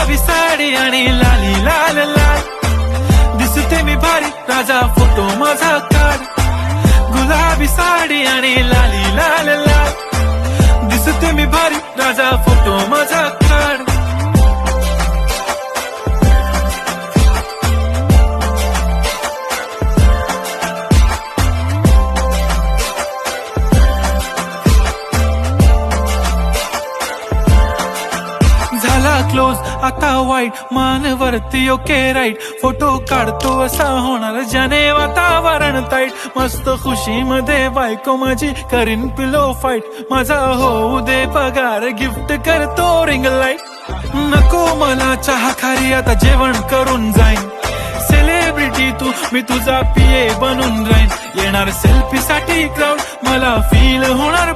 गुलाबी साडी आणि लाली लाल लाल, दिसते मी भारी राजा फोटो माझा काढ. गुलाबी साडी आणि लाली लाल लाल, दिसते मी भारी राजा फोटो माझा काढ. झाला क्लोज आता वाईट, मानवरती ओके राईट, फोटो काढतो असा होणार ज्याने वातावरण ताईट. मस्त खुशी मध्ये बायको माझी करीन पिलो फाईट, माझा होऊ दे पगार गिफ्ट करतो रिंग लाईट. नको मला चहा खारी आता जेवण करून जाईन, सेलिब्रिटी तू मी तुझा पिये बनून राहीन. येणार सेल्फी साठी क्राऊड मला फील होणार